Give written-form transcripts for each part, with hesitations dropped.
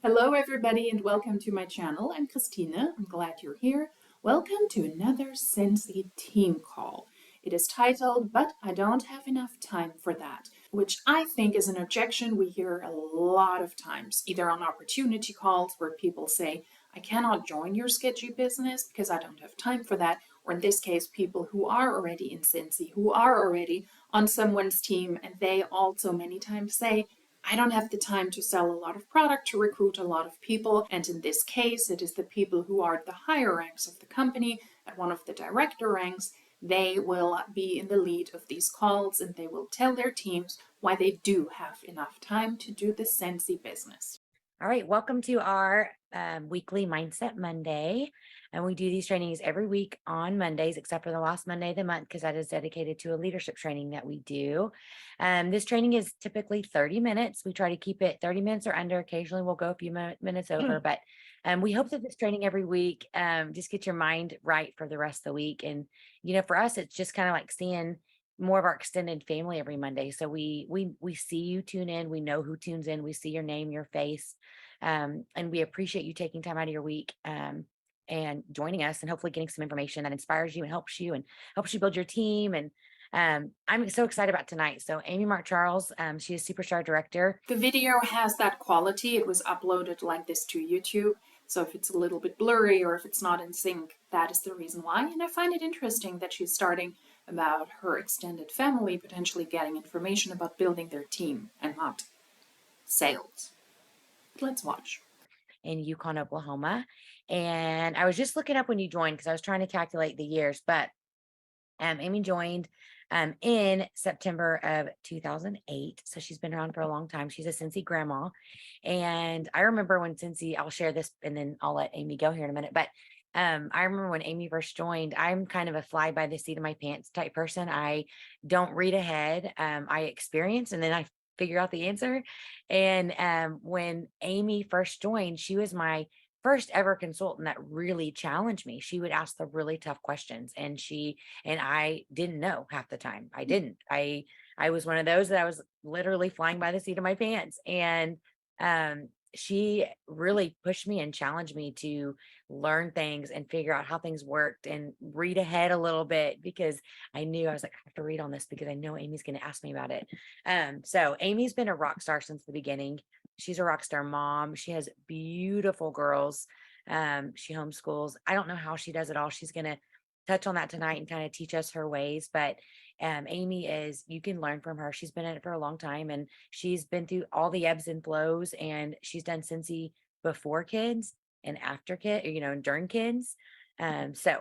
Hello everybody and welcome to my channel. I'm Christina. I'm glad you're here. Welcome to another Scentsy Team Call. It is titled, "But I Don't Have Enough Time for That," which I think is an objection we hear a lot of times, either on opportunity calls where people say, "I cannot join your sketchy business because I don't have time for that," or in this case, people who are already in Scentsy, who are already on someone's team, and they also many times say, "I don't have the time to sell a lot of product, to recruit a lot of people." And in this case, it is the people who are at the higher ranks of the company, at one of the director ranks. They will be in the lead of these calls and they will tell their teams why they do have enough time to do the Scentsy business. All right, welcome to our weekly Mindset Monday. And we do these trainings every week on Mondays, except for the last Monday of the month, because that is dedicated to a leadership training that we do. This training is typically 30 minutes. We try to keep it 30 minutes or under. Occasionally we'll go a few minutes over, but we hope that this training every week just get your mind right for the rest of the week. And, for us, it's just kind of like seeing more of our extended family every Monday. So we see you tune in. We know who tunes in. We see your name, your face, and we appreciate you taking time out of your week and joining us, and hopefully getting some information that inspires you and helps you build your team. And I'm so excited about tonight. So Amy Mark Charles, she is Superstar Director. The video has that quality. It was uploaded like this to YouTube. So if it's a little bit blurry or if it's not in sync, that is the reason why. And I find it interesting that she's starting about her extended family potentially getting information about building their team and not sales. Let's watch. In Yukon, Oklahoma. And I was just looking up when you joined because I was trying to calculate the years, but Amy joined in September of 2008. So she's been around for a long time. She's a Scentsy grandma. And I remember when Scentsy, I'll share this and then I'll let Amy go here in a minute. But I remember when Amy first joined, I'm kind of a fly by the seat of my pants type person. I don't read ahead. I experience and then I figure out the answer. And when Amy first joined, she was my first ever consultant that really challenged me. She would ask the really tough questions, and I didn't know half the time. I was one of those that I was literally flying by the seat of my pants. And she really pushed me and challenged me to learn things and figure out how things worked and read ahead a little bit, because I knew I was like, I have to read on this because I know Amy's going to ask me about it. So Amy's been a rock star since the beginning. She's a rock star mom. She has beautiful girls. She homeschools. I don't know how she does it all. She's going to touch on that tonight and kind of teach us her ways. But Amy you can learn from her. She's been in it for a long time, and she's been through all the ebbs and flows, and she's done Scentsy before kids and after kids, and during kids. So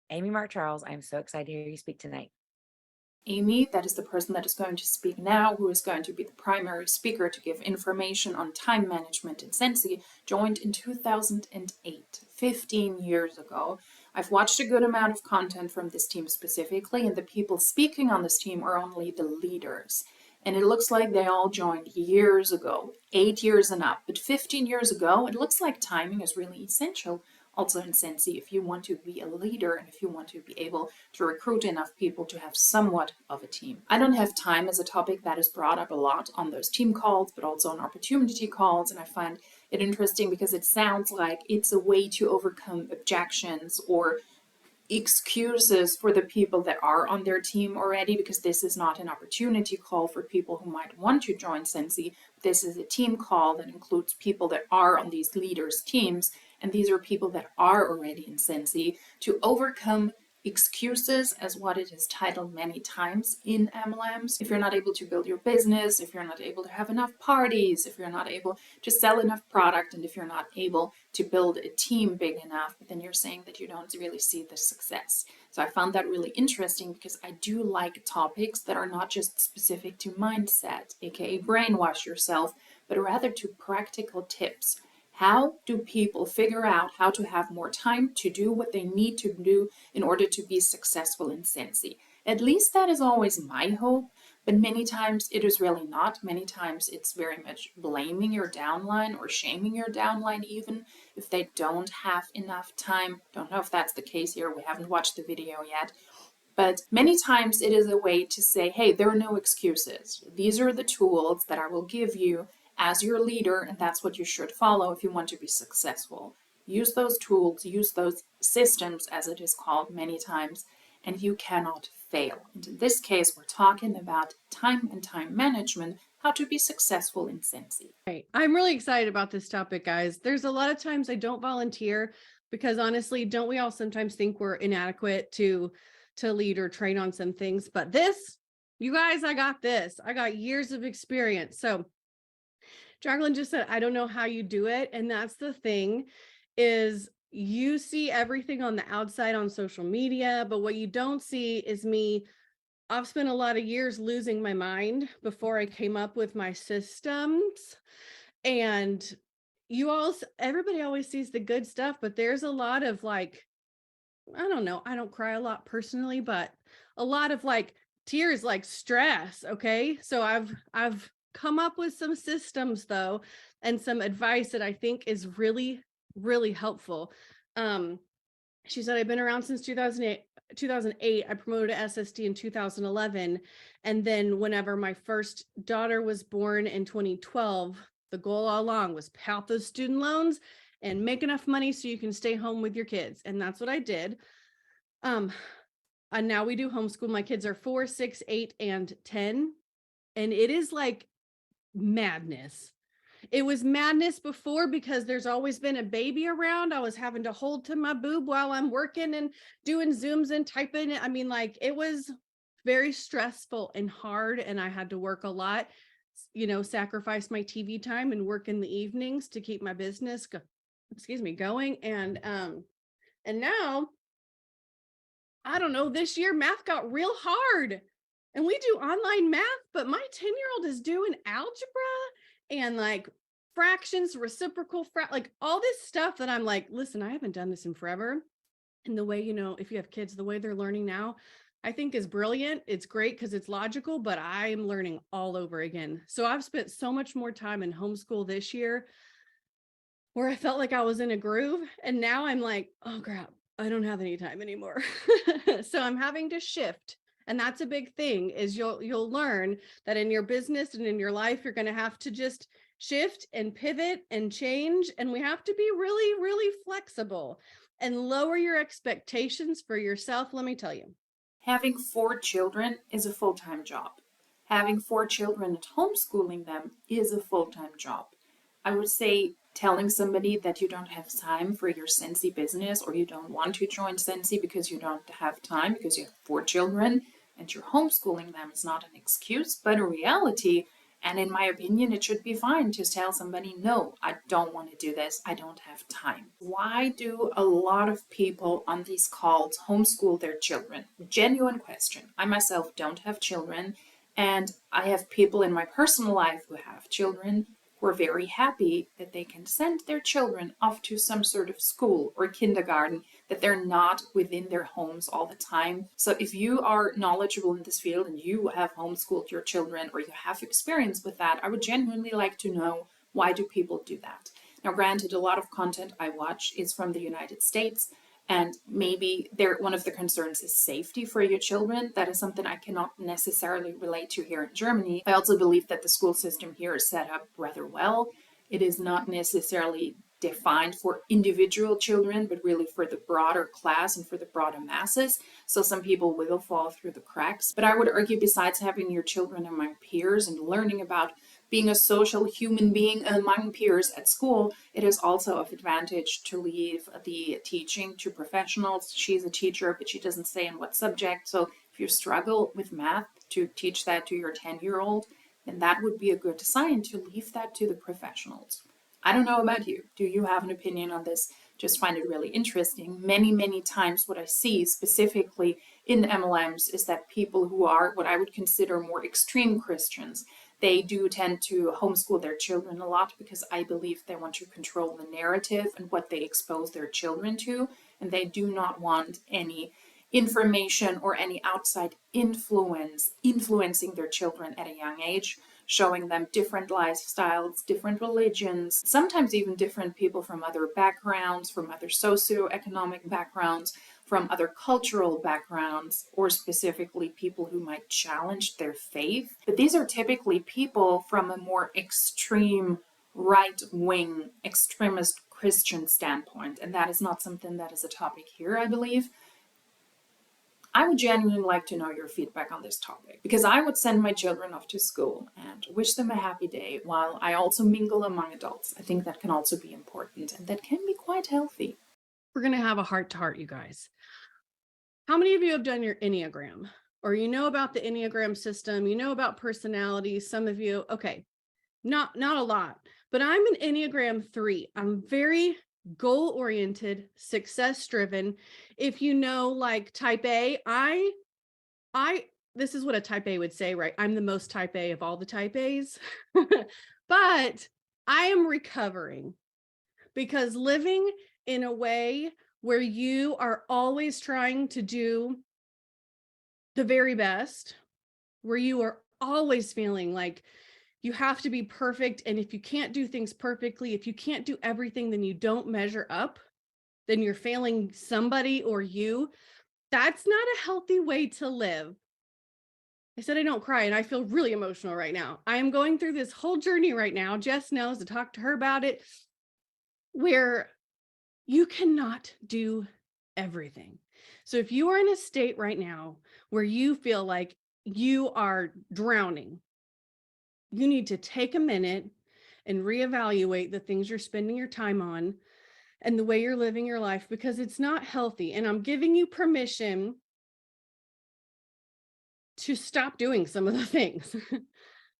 Amy Mark Charles, I'm so excited to hear you speak tonight. Amy, that is the person that is going to speak now, who is going to be the primary speaker to give information on time management in Scentsy, joined in 2008, 15 years ago. I've watched a good amount of content from this team specifically, and the people speaking on this team are only the leaders. And it looks like they all joined years ago, 8 years and up. But 15 years ago, it looks like timing is really essential. Also in Scentsy, if you want to be a leader and if you want to be able to recruit enough people to have somewhat of a team. I don't have time as a topic that is brought up a lot on those team calls, but also on opportunity calls. And I find it interesting because it sounds like it's a way to overcome objections or excuses for the people that are on their team already, because this is not an opportunity call for people who might want to join Scentsy. This is a team call that includes people that are on these leaders' teams, and these are people that are already in Scentsy, to overcome excuses, as what it is titled many times in MLMs. If you're not able to build your business, if you're not able to have enough parties, if you're not able to sell enough product, and if you're not able to build a team big enough, then you're saying that you don't really see the success. So I found that really interesting because I do like topics that are not just specific to mindset, aka brainwash yourself, but rather to practical tips. How do people figure out how to have more time to do what they need to do in order to be successful in Scentsy? At least that is always my hope, but many times it is really not. Many times it's very much blaming your downline or shaming your downline even if they don't have enough time. Don't know if that's the case here. We haven't watched the video yet. But many times it is a way to say, hey, there are no excuses. These are the tools that I will give you, as your leader, and that's what you should follow if you want to be successful. Use those tools, use those systems, as it is called many times, and you cannot fail. And in this case, we're talking about time and time management, how to be successful in Scentsy. Right. I'm really excited about this topic, guys. There's a lot of times I don't volunteer because honestly, don't we all sometimes think we're inadequate to lead or train on some things? But this, you guys, I got this. I got years of experience. So Jacqueline just said, I don't know how you do it. And that's the thing is you see everything on the outside on social media, but what you don't see is me. I've spent a lot of years losing my mind before I came up with my systems. And everybody always sees the good stuff, but there's a lot of like, I don't know, I don't cry a lot personally, but a lot of like tears, like stress. Okay. So I've come up with some systems though, and some advice that I think is really, really helpful. She said, I've been around since 2008. I promoted to SSD in 2011. And then whenever my first daughter was born in 2012, the goal all along was pay off those student loans and make enough money so you can stay home with your kids. And that's what I did. And now we do homeschool. My kids are 4, 6, 8, and 10. And it is like madness. It was madness before because there's always been a baby around. I was having to hold to my boob while I'm working and doing Zooms and typing. I mean, like it was very stressful and hard. And I had to work a lot, sacrifice my TV time and work in the evenings to keep my business, going. And now, I don't know, this year math got real hard and we do online math, but my 10-year-old is doing algebra and like fractions, reciprocal, like all this stuff that I'm like, listen, I haven't done this in forever. And the way, if you have kids, the way they're learning now, I think is brilliant. It's great because it's logical, but I'm learning all over again. So I've spent so much more time in homeschool this year where I felt like I was in a groove. And now I'm like, oh crap, I don't have any time anymore. So I'm having to shift. And that's a big thing is you'll learn that in your business and in your life, you're going to have to just shift and pivot and change. And we have to be really, really flexible and lower your expectations for yourself. Let me tell you. Having 4 children is a full-time job. Having 4 children and homeschooling them is a full-time job. I would say telling somebody that you don't have time for your Scentsy business or you don't want to join Scentsy because you don't have time because you have 4 children and you're homeschooling them is not an excuse, but a reality. And in my opinion, it should be fine to tell somebody, no, I don't want to do this. I don't have time. Why do a lot of people on these calls homeschool their children? Genuine question. I myself don't have children, and I have people in my personal life who have children who are very happy that they can send their children off to some sort of school or kindergarten, that they're not within their homes all the time. So if you are knowledgeable in this field and you have homeschooled your children or you have experience with that, I would genuinely like to know, why do people do that? Now, granted, a lot of content I watch is from the United States, and maybe one of the concerns is safety for your children. That is something I cannot necessarily relate to here in Germany. I also believe that the school system here is set up rather well. It is not necessarily defined for individual children, but really for the broader class and for the broader masses. So some people will fall through the cracks. But I would argue, besides having your children among peers and learning about being a social human being among peers at school, it is also of advantage to leave the teaching to professionals. She's a teacher, but she doesn't say in what subject. So if you struggle with math, to teach that to your 10-year-old, then that would be a good sign to leave that to the professionals. I don't know about you. Do you have an opinion on this? Just find it really interesting. Many, many times what I see specifically in MLMs is that people who are what I would consider more extreme Christians, they do tend to homeschool their children a lot because I believe they want to control the narrative and what they expose their children to, and they do not want any information or any outside influence influencing their children at a young age, showing them different lifestyles, different religions, sometimes even different people from other backgrounds, from other socioeconomic backgrounds, from other cultural backgrounds, or specifically people who might challenge their faith. But these are typically people from a more extreme right-wing extremist Christian standpoint, and that is not something that is a topic here, I believe. I would genuinely like to know your feedback on this topic, because I would send my children off to school and wish them a happy day while I also mingle among adults. I think that can also be important, and that can be quite healthy. We're going to have a heart-to-heart, you guys. How many of you have done your Enneagram? Or you know about the Enneagram system, you know about personalities, some of you, okay, not a lot, but I'm an Enneagram 3. I'm very goal-oriented, success-driven. If you know, like type A, I this is what a type A would say, right? I'm the most type A of all the type A's, but I am recovering, because living in a way where you are always trying to do the very best, where you are always feeling like you have to be perfect. And if you can't do things perfectly, if you can't do everything, then you don't measure up, then you're failing somebody or you. That's not a healthy way to live. I said I don't cry, and I feel really emotional right now. I am going through this whole journey right now. Jess knows, to talk to her about it, where you cannot do everything. So if you are in a state right now where you feel like you are drowning, you need to take a minute and reevaluate the things you're spending your time on and the way you're living your life, because it's not healthy. And I'm giving you permission to stop doing some of the things.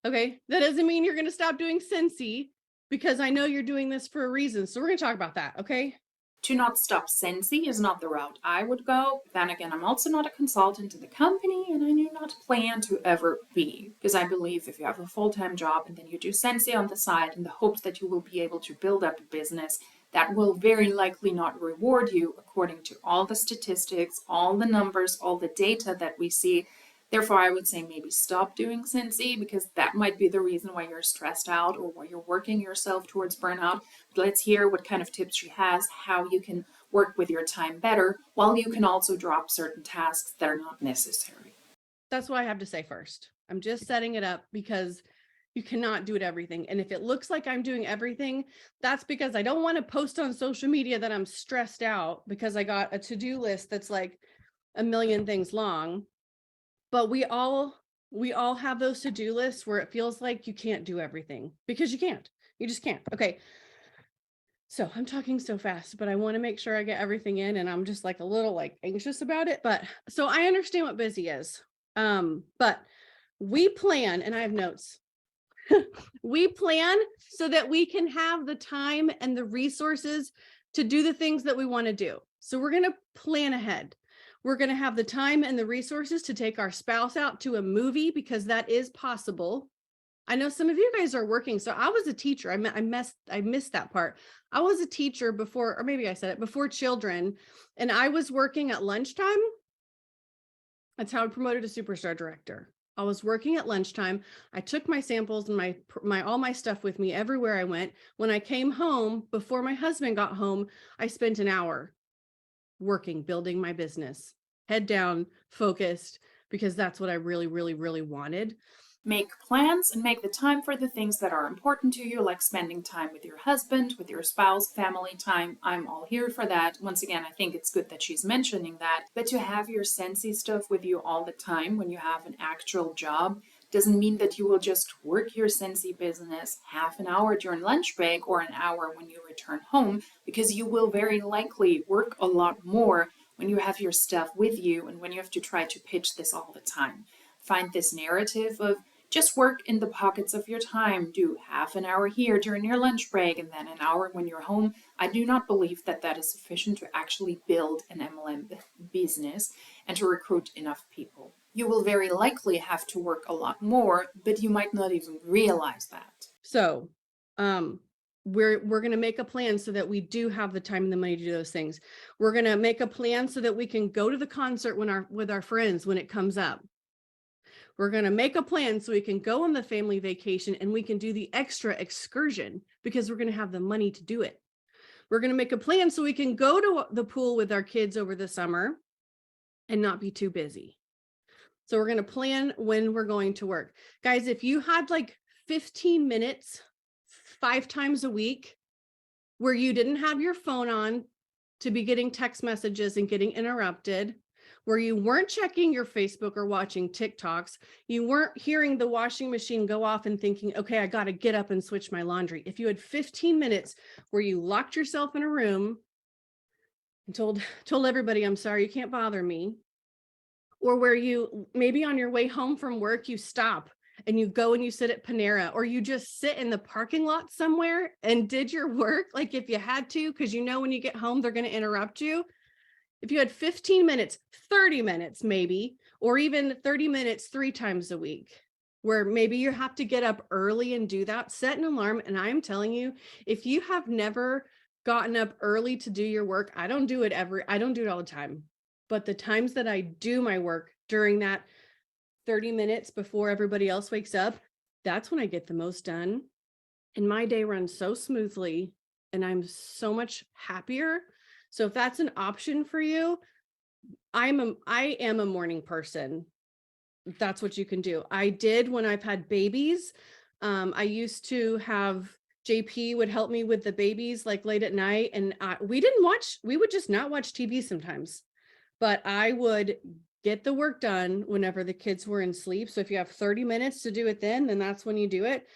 Okay. That doesn't mean you're going to stop doing Scentsy, because I know you're doing this for a reason. So we're going to talk about that. Okay. To not stop Scentsy is not the route I would go. Then again, I'm also not a consultant to the company, and I do not plan to ever be, because I believe if you have a full-time job and then you do Scentsy on the side in the hopes that you will be able to build up a business, that will very likely not reward you according to all the statistics, all the numbers, all the data that we see. Therefore, I would say maybe stop doing Scentsy, because that might be the reason why you're stressed out or why you're working yourself towards burnout. But let's hear what kind of tips she has, how you can work with your time better, while you can also drop certain tasks that are not necessary. That's what I have to say first. I'm just setting it up, because you cannot do it everything. And if it looks like I'm doing everything, that's because I don't want to post on social media that I'm stressed out because I got a to-do list that's like a million things long. But we all have those to-do lists where it feels like you can't do everything, because you can't. You just can't. Okay. So I'm talking so fast, but I want to make sure I get everything in, and I'm just like a little like anxious about it. But so I understand what busy is. But we plan, and I have notes. We plan so that we can have the time and the resources to do the things that we want to do. So we're going to plan ahead. We're going to have the time and the resources to take our spouse out to a movie, because that is possible. I know some of you guys are working. So I was a teacher. I missed that part. I was a teacher before, or maybe I said it, before children, and I was working at lunchtime. That's how I promoted to superstar director. I was working at lunchtime. I took my samples and all my stuff with me everywhere I went. When I came home, before my husband got home, I spent an hour working, building my business, head down, focused, because that's what I really, really, really wanted. Make plans and make the time for the things that are important to you, like spending time with your husband, with your spouse, family time. I'm all here for that. Once again, I think it's good that she's mentioning that. But to have your Scentsy stuff with you all the time when you have an actual job doesn't mean that you will just work your Scentsy business half an hour during lunch break or an hour when you return home, because you will very likely work a lot more when you have your stuff with you and when you have to try to pitch this all the time. Find this narrative of just work in the pockets of your time. Do half an hour here during your lunch break and then an hour when you're home. I do not believe that that is sufficient to actually build an MLM business and to recruit enough people. You will very likely have to work a lot more, but you might not even realize that. So, we're going to make a plan so that we do have the time and the money to do those things. We're going to make a plan so that we can go to the concert with our friends when it comes up. We're going to make a plan so we can go on the family vacation and we can do the extra excursion, because we're going to have the money to do it. We're going to make a plan so we can go to the pool with our kids over the summer and not be too busy. So we're going to plan when we're going to work. Guys, if you had like 15 minutes 5 times a week where you didn't have your phone on to be getting text messages and getting interrupted, where you weren't checking your Facebook or watching TikToks, you weren't hearing the washing machine go off and thinking, okay, I got to get up and switch my laundry. If you had 15 minutes where you locked yourself in a room and told everybody, I'm sorry, you can't bother me, or where you maybe on your way home from work, you stop and you go and you sit at Panera, or you just sit in the parking lot somewhere and did your work, like if you had to, because you know when you get home, they're going to interrupt you. If you had 15 minutes, 30 minutes maybe, or even 30 minutes 3 times a week, where maybe you have to get up early and do that, set an alarm. And I'm telling you, if you have never gotten up early to do your work, I don't do it all the time. But the times that I do my work during that 30 minutes before everybody else wakes up, that's when I get the most done. And my day runs so smoothly and I'm so much happier. So if that's an option for you, I am a morning person. That's what you can do. I did when I've had babies. I used to have JP would help me with the babies like late at night. And we would just not watch TV sometimes, but I would get the work done whenever the kids were in sleep. So if you have 30 minutes to do it then that's when you do it.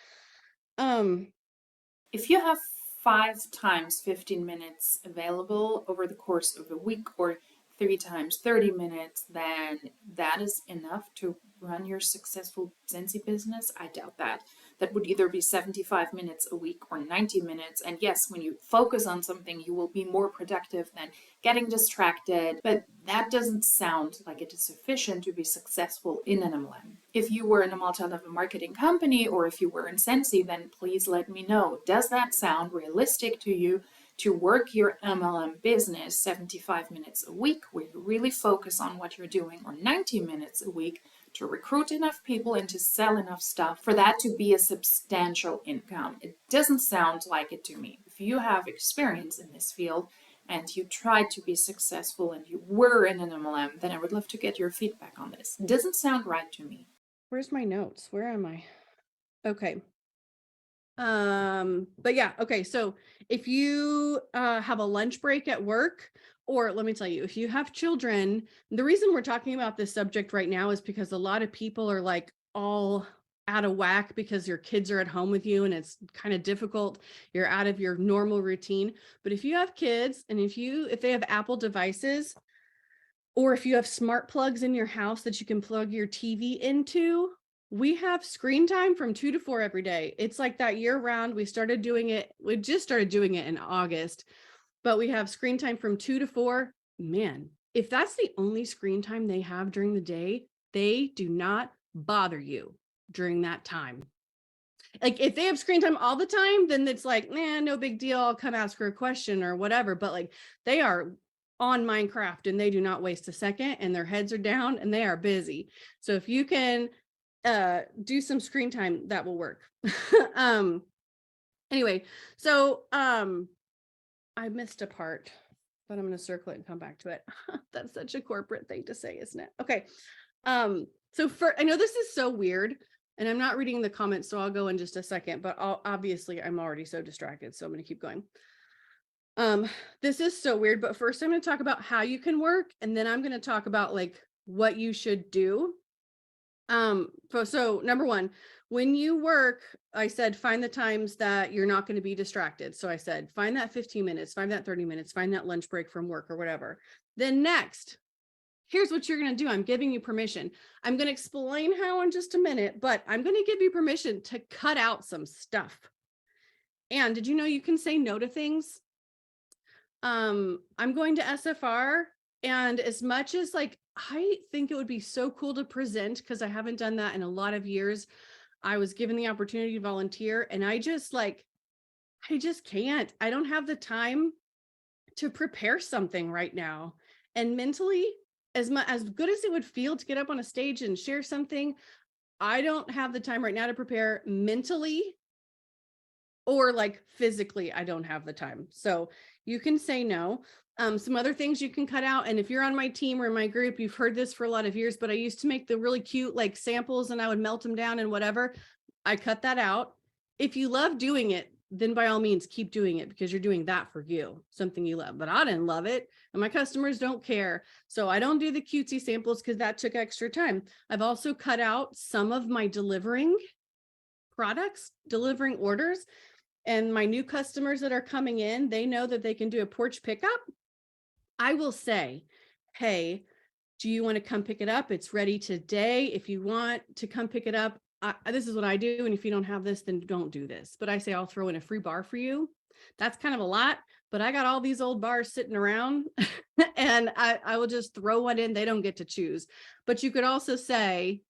If you have 5 times 15 minutes available over the course of a week, or 3 times 30 minutes, then that is enough to run your successful Scentsy business. I doubt that. That would either be 75 minutes a week or 90 minutes. And yes, when you focus on something, you will be more productive than getting distracted. But that doesn't sound like it is sufficient to be successful in an MLM. If you were in a multi-level marketing company, or if you were in Scentsy, then please let me know. Does that sound realistic to you to work your MLM business 75 minutes a week, where you really focus on what you're doing, or 90 minutes a week to recruit enough people and to sell enough stuff for that to be a substantial income? It doesn't sound like it to me. If you have experience in this field and you tried to be successful and you were in an MLM, then I would love to get your feedback on this. It doesn't sound right to me. Where's my notes? Where am I? Okay. But yeah, okay. So if you have a lunch break at work, or let me tell you, if you have children, the reason we're talking about this subject right now is because a lot of people are like all out of whack because your kids are at home with you and it's kind of difficult. You're out of your normal routine. But if you have kids, and if they have Apple devices, or if you have smart plugs in your house that you can plug your TV into, we have screen time from 2 to 4 every day. It's like that year round. We just started doing it in August, but we have screen time from 2 to 4. Man, if that's the only screen time they have during the day, they do not bother you during that time. Like if they have screen time all the time, then it's like, no big deal. I'll come ask her a question or whatever. But like they are on Minecraft and they do not waste a second, and their heads are down and they are busy. So if you can do some screen time, that will work. Anyway, so I missed a part, but I'm going to circle it and come back to it. That's such a corporate thing to say, isn't it? Okay. So I know this is so weird, and I'm not reading the comments, so I'll go in just a second, but obviously I'm already so distracted, so I'm going to keep going. This is so weird, but first I'm going to talk about how you can work, and then I'm going to talk about like what you should do. So number 1, when you work, I said, find the times that you're not going to be distracted. So I said, find that 15 minutes, find that 30 minutes, find that lunch break from work or whatever. Then next, here's what you're going to do. I'm giving you permission. I'm going to explain how in just a minute, but I'm going to give you permission to cut out some stuff. And did you know you can say no to things? I'm going to SFR, and as much as like, I think it would be so cool to present, because I haven't done that in a lot of years. I was given the opportunity to volunteer, and I just can't. I don't have the time to prepare something right now. And mentally, as good as it would feel to get up on a stage and share something, I don't have the time right now to prepare mentally or like physically, I don't have the time. So you can say no. Some other things you can cut out. And if you're on my team or my group, you've heard this for a lot of years, but I used to make the really cute like samples and I would melt them down and whatever. I cut that out. If you love doing it, then by all means keep doing it because you're doing that for you, something you love. But I didn't love it and my customers don't care. So I don't do the cutesy samples because that took extra time. I've also cut out some of my delivering products, delivering orders. And my new customers that are coming in, they know that they can do a porch pickup. I will say, hey, do you want to come pick it up? It's ready today. If you want to come pick it up, this is what I do. And if you don't have this, then don't do this. But I say, I'll throw in a free bar for you. That's kind of a lot, but I got all these old bars sitting around and I will just throw one in. They don't get to choose. But you could also say,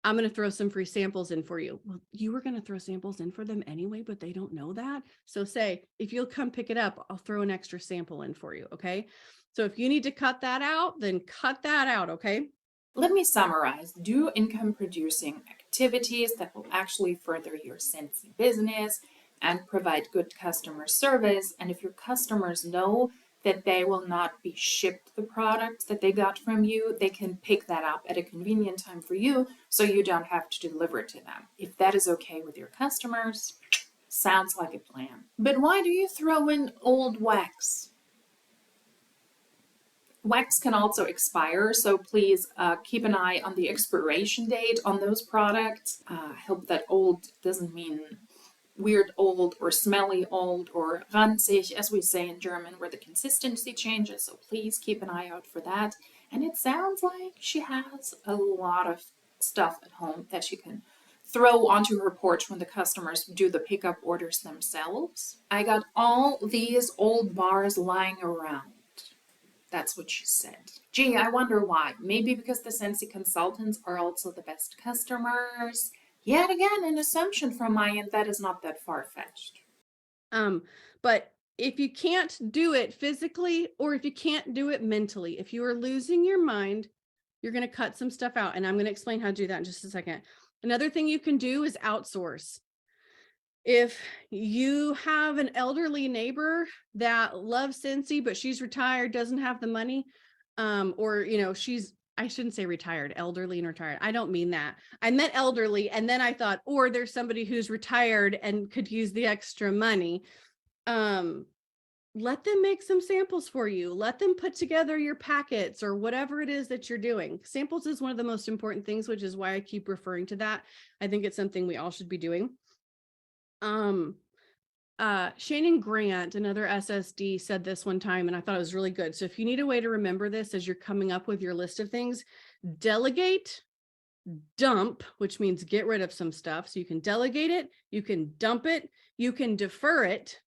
I'm going to throw some free samples in for you. Well, you were going to throw samples in for them anyway, but they don't know that. So say, if you'll come pick it up, I'll throw an extra sample in for you. Okay. So if you need to cut that out, then cut that out. Okay. Let me summarize. Do income producing activities that will actually further your Scentsy business and provide good customer service. And if your customers know that they will not be shipped the products that they got from you, they can pick that up at a convenient time for you so you don't have to deliver it to them. If that is okay with your customers, sounds like a plan. But why do you throw in old wax? Wax can also expire, so please keep an eye on the expiration date on those products. I hope that old doesn't mean weird old or smelly old or ranzig, as we say in German, where the consistency changes, so please keep an eye out for that. And it sounds like she has a lot of stuff at home that she can throw onto her porch when the customers do the pickup orders themselves. I got all these old bars lying around. That's what she said. Gee, I wonder why. Maybe because the Scentsy consultants are also the best customers. Yet again, an assumption from my end that is not that far-fetched. But if you can't do it physically or if you can't do it mentally, if you are losing your mind, you're going to cut some stuff out. And I'm going to explain how to do that in just a second. Another thing you can do is outsource. If you have an elderly neighbor that loves Scentsy, but she's retired, doesn't have the money, or, I shouldn't say retired, elderly and retired. I don't mean that. I meant elderly. And then I thought, or there's somebody who's retired and could use the extra money. Let them make some samples for you. Let them put together your packets or whatever it is that you're doing. Samples is one of the most important things, which is why I keep referring to that. I think it's something we all should be doing. Shannon Grant, another SSD, said this one time, and I thought it was really good. So if you need a way to remember this as you're coming up with your list of things, delegate, dump, which means get rid of some stuff. So you can delegate it, you can dump it, you can defer it,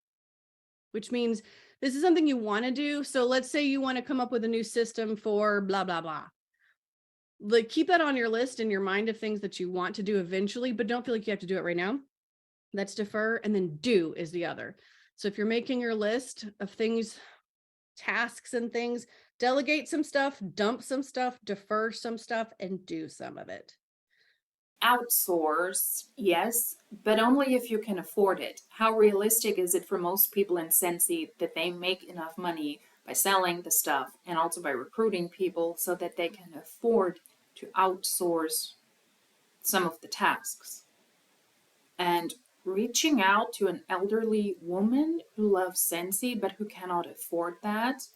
which means this is something you want to do. So let's say you want to come up with a new system for blah, blah, blah. Like keep that on your list in your mind of things that you want to do eventually, but don't feel like you have to do it right now. That's defer, and then do is the other. So if you're making your list of things, tasks and things, delegate some stuff, dump some stuff, defer some stuff, and do some of it. Outsource, yes, but only if you can afford it. How realistic is it for most people in Scentsy that they make enough money by selling the stuff and also by recruiting people so that they can afford to outsource some of the tasks? And reaching out to an elderly woman who loves Scentsy but who cannot afford that.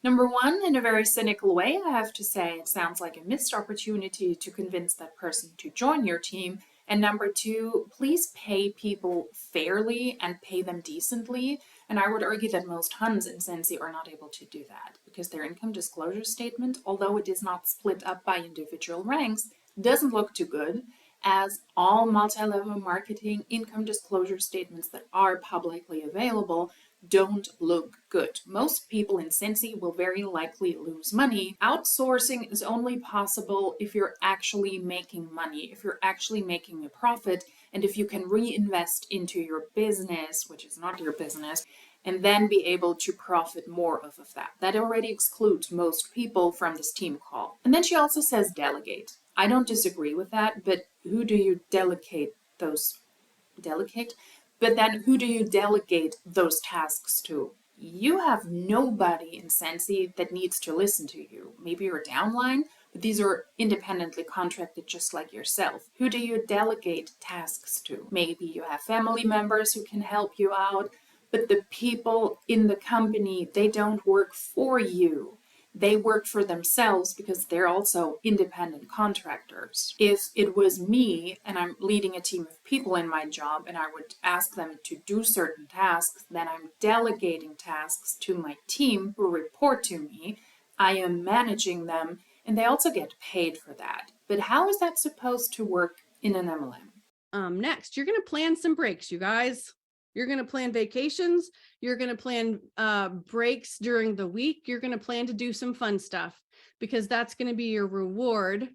Number one, in a very cynical way, I have to say it sounds like a missed opportunity to convince that person to join your team. And number two, please pay people fairly and pay them decently. And I would argue that most Huns in Scentsy are not able to do that because their income disclosure statement, although it is not split up by individual ranks, doesn't look too good, as all multi-level marketing income disclosure statements that are publicly available don't look good. Most people in Scentsy will very likely lose money. Outsourcing is only possible if you're actually making money, if you're actually making a profit, and if you can reinvest into your business, which is not your business, and then be able to profit more off of that. That already excludes most people from this team call. And then she also says delegate. I don't disagree with that, but who do you delegate those? Delegate? But then who do you delegate those tasks to? You have nobody in Scentsy that needs to listen to you. Maybe your downline, but these are independently contracted just like yourself. Who do you delegate tasks to? Maybe you have family members who can help you out, but the people in the company, they don't work for you. They work for themselves because they're also independent contractors. If it was me and I'm leading a team of people in my job and I would ask them to do certain tasks, then I'm delegating tasks to my team who report to me. I am managing them and they also get paid for that. But how is that supposed to work in an MLM? Next, you're going to plan some breaks, you guys. You're going to plan vacations. You're going to plan breaks during the week. You're going to plan to do some fun stuff because that's going to be your reward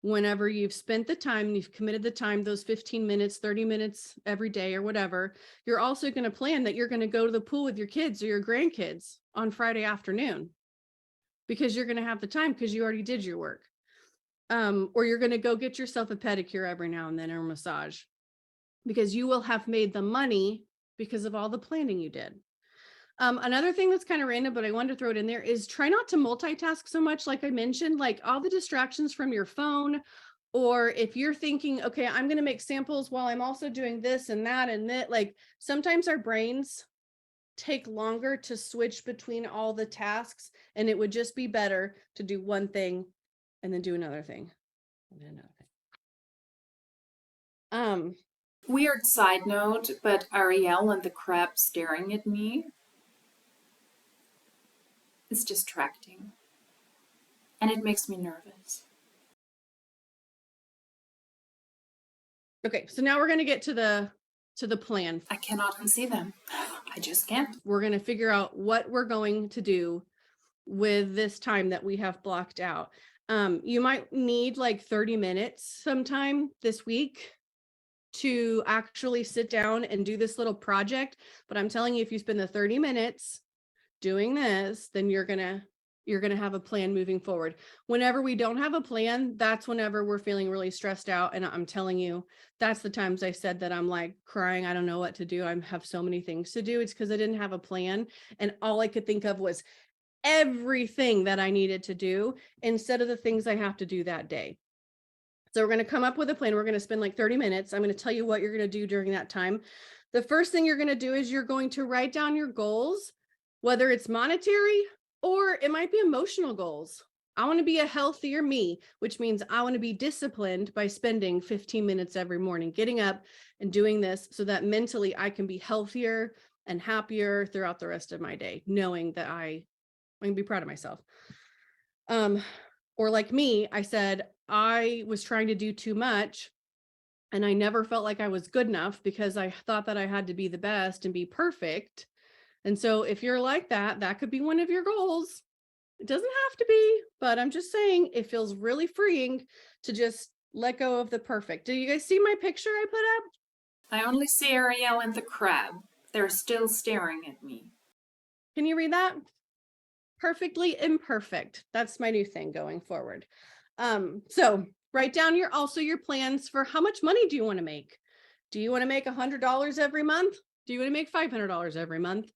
whenever you've spent the time, you've committed the time, those 15 minutes, 30 minutes every day or whatever. You're also going to plan that you're going to go to the pool with your kids or your grandkids on Friday afternoon because you're going to have the time because you already did your work. Or you're going to go get yourself a pedicure every now and then or a massage, because you will have made the money because of all the planning you did. Another thing that's kind of random, but I wanted to throw it in there, is try not to multitask so much. Like I mentioned, like all the distractions from your phone, or if you're thinking, okay, I'm going to make samples while I'm also doing this and that, like sometimes our brains take longer to switch between all the tasks, and it would just be better to do one thing and then do another thing and then another thing. Weird side note, but Ariel and the crab staring at me is distracting. And it makes me nervous. Okay, so now we're going to get to the plan. I cannot unsee them. I just can't. We're going to figure out what we're going to do with this time that we have blocked out. You might need like 30 minutes sometime this week to actually sit down and do this little project. But I'm telling you, if you spend the 30 minutes doing this, then you're going to have a plan moving forward. Whenever we don't have a plan, that's whenever we're feeling really stressed out. And I'm telling you, that's the times I said that I'm like crying. I don't know what to do. I have so many things to do. It's because I didn't have a plan. And all I could think of was everything that I needed to do instead of the things I have to do that day. So we're going to come up with a plan. We're going to spend like 30 minutes. I'm going to tell you what you're going to do during that time. The first thing you're going to do is you're going to write down your goals, whether it's monetary or it might be emotional goals. I want to be a healthier me, which means I want to be disciplined by spending 15 minutes every morning, getting up and doing this so that mentally I can be healthier and happier throughout the rest of my day, knowing that I'm going to be proud of myself. Or like me, I said, I was trying to do too much and I never felt like I was good enough because I thought that I had to be the best and be perfect. And so if you're like that, that could be one of your goals. It doesn't have to be, but I'm just saying it feels really freeing to just let go of the perfect. Do you guys see my picture I put up? I only see Ariel and the crab. They're still staring at me. Can you read that? Perfectly imperfect. That's my new thing going forward. So write down your plans for how much money do you want to make? Do you want to make $100 every month? Do you want to make $500 every month?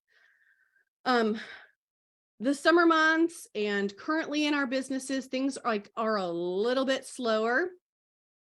The summer months and currently in our businesses, things are a little bit slower,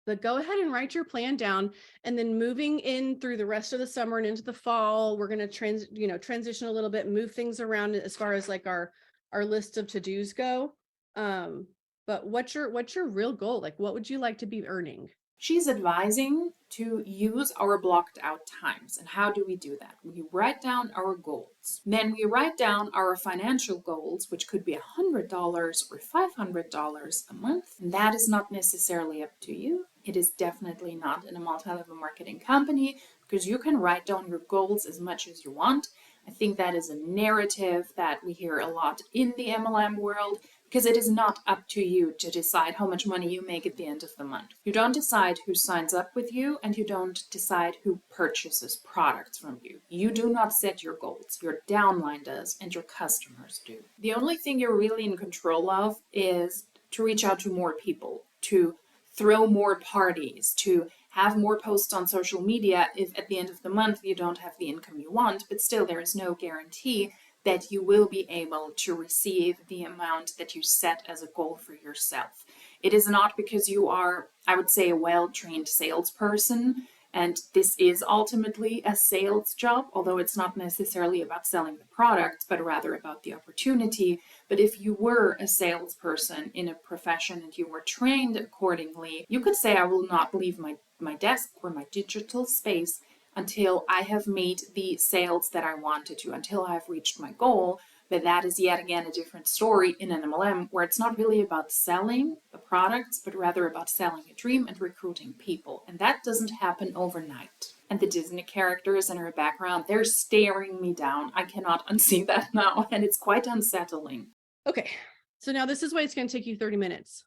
but go ahead and write your plan down. And then moving in through the rest of the summer and into the fall, we're going to transition a little bit, move things around as far as like our list of to-dos go. But what's your real goal? Like, what would you like to be earning? She's advising to use our blocked out times. And how do we do that? We write down our goals. Then we write down our financial goals, which could be $100 or $500 a month. And that is not necessarily up to you. It is definitely not in a multi-level marketing company because you can write down your goals as much as you want. I think that is a narrative that we hear a lot in the MLM world because it is not up to you to decide how much money you make at the end of the month. You don't decide who signs up with you and you don't decide who purchases products from you. You do not set your goals. Your downline does and your customers do. The only thing you're really in control of is to reach out to more people, to throw more parties, to have more posts on social media if at the end of the month you don't have the income you want, but still there is no guarantee that you will be able to receive the amount that you set as a goal for yourself. It is not because you are, I would say, a well-trained salesperson, and this is ultimately a sales job, although it's not necessarily about selling the product, but rather about the opportunity. But if you were a salesperson in a profession and you were trained accordingly, you could say, I will not leave my desk or my digital space until I have made the sales that I wanted to, until I have reached my goal. But that is yet again a different story in an MLM, where it's not really about selling the products, but rather about selling a dream and recruiting people. And that doesn't happen overnight. And the Disney characters in her background, they're staring me down. I cannot unsee that now, and it's quite unsettling. Okay, so now this is why it's going to take you 30 minutes.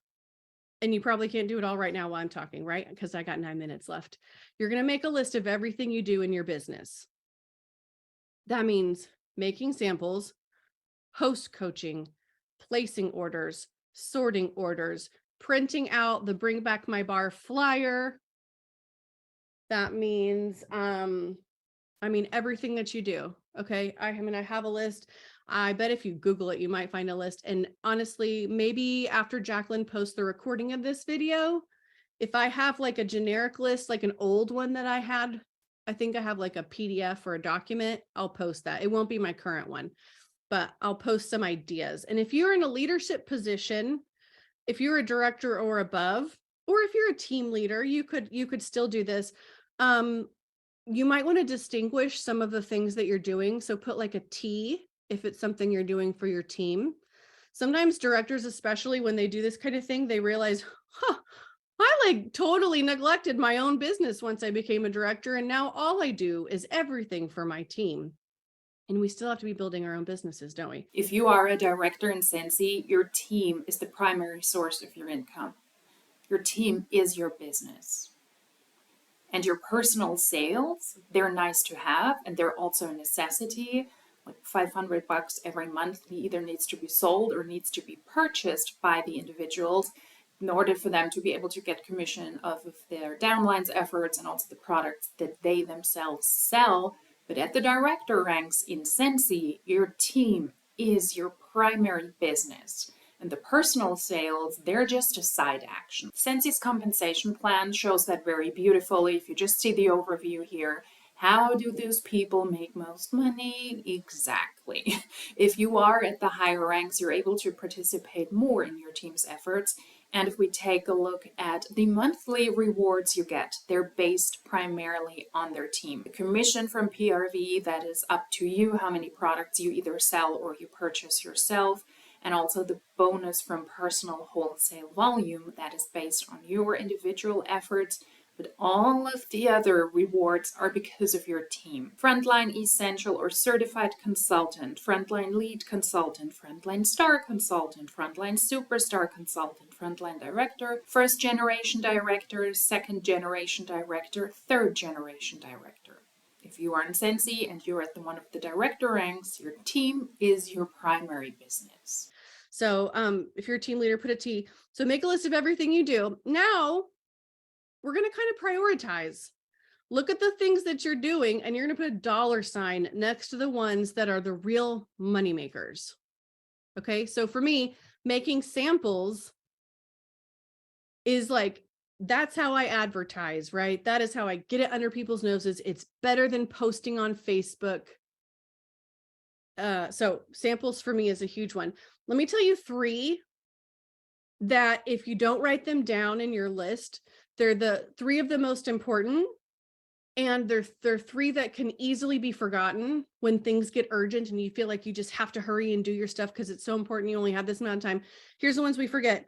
And you probably can't do it all right now while I'm talking, right? Because I got 9 minutes left. You're going to make a list of everything you do in your business. That means making samples, host coaching, placing orders, sorting orders, printing out the Bring Back My Bar flyer. That means, everything that you do. Okay. I have a list. I bet if you Google it, you might find a list. And honestly, maybe after Jacqueline posts the recording of this video, if I have like a generic list, like an old one that I had, I think I have like a PDF or a document, I'll post that. It won't be my current one, but I'll post some ideas. And if you're in a leadership position, if you're a director or above, or if you're a team leader, you could still do this. You might want to distinguish some of the things that you're doing. So put like a T if it's something you're doing for your team. Sometimes directors, especially when they do this kind of thing, they realize, I like totally neglected my own business once I became a director. And now all I do is everything for my team. And we still have to be building our own businesses, don't we? If you are a director in Scentsy, your team is the primary source of your income. Your team is your business. And your personal sales, they're nice to have, and they're also a necessity. Like $500 every month either needs to be sold or needs to be purchased by the individuals in order for them to be able to get commission off of their downlines efforts and also the products that they themselves sell. But at the director ranks in Scentsy, your team is your primary business. And the personal sales, they're just a side action. Scentsy's compensation plan shows that very beautifully. If you just see the overview here, how do those people make most money? Exactly. If you are at the higher ranks, you're able to participate more in your team's efforts. And if we take a look at the monthly rewards you get, they're based primarily on their team. The commission from PRV, that is up to you, how many products you either sell or you purchase yourself. And also the bonus from personal wholesale volume, that is based on your individual efforts. But all of the other rewards are because of your team. Frontline Essential or Certified Consultant, Frontline Lead Consultant, Frontline Star Consultant, Frontline Superstar Consultant, Frontline Director, First Generation Director, Second Generation Director, Third Generation Director. If you are in Scentsy and you're at one of the director ranks, your team is your primary business. So if you're a team leader, put a T. So make a list of everything you do. Now, we're going to kind of prioritize. Look at the things that you're doing, and you're going to put a dollar sign next to the ones that are the real money makers. Okay, so for me, making samples is like, that's how I advertise, right? That is how I get it under people's noses. It's better than posting on Facebook. So samples for me is a huge one. Let me tell you 3 that if you don't write them down in your list, they're the 3 of the most important, and they're 3 that can easily be forgotten when things get urgent and you feel like you just have to hurry and do your stuff because it's so important. You only have this amount of time. Here's the ones we forget.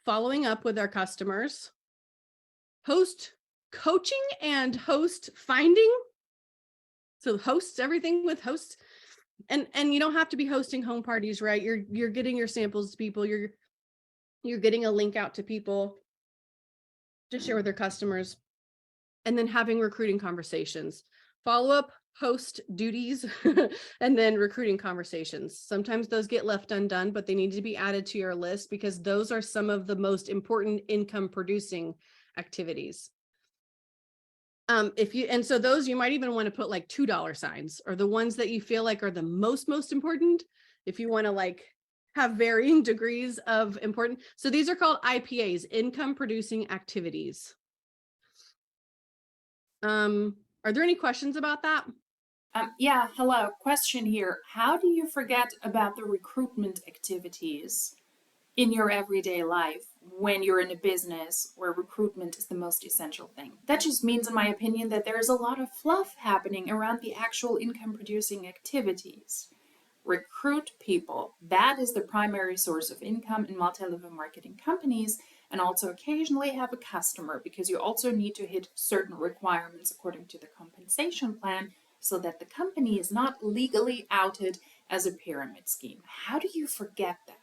Following up with our customers, host coaching and host finding. So hosts, everything with hosts. And you don't have to be hosting home parties, right? You're getting your samples to people. You're getting a link out to people to share with their customers, and then having recruiting conversations, follow up, host duties, and then recruiting conversations. Sometimes those get left undone, but they need to be added to your list because those are some of the most important income producing activities. And so those, you might even want to put like $2 signs, or the ones that you feel like are the most important. If you want to like have varying degrees of important. So these are called IPAs, income producing activities. Are there any questions about that? Yeah, hello. Question here. How do you forget about the recruitment activities in your everyday life when you're in a business where recruitment is the most essential thing? That just means, in my opinion, that there is a lot of fluff happening around the actual income producing activities. Recruit people. That is the primary source of income in multi-level marketing companies, and also occasionally have a customer, because you also need to hit certain requirements according to the compensation plan so that the company is not legally outed as a pyramid scheme. How do you forget that?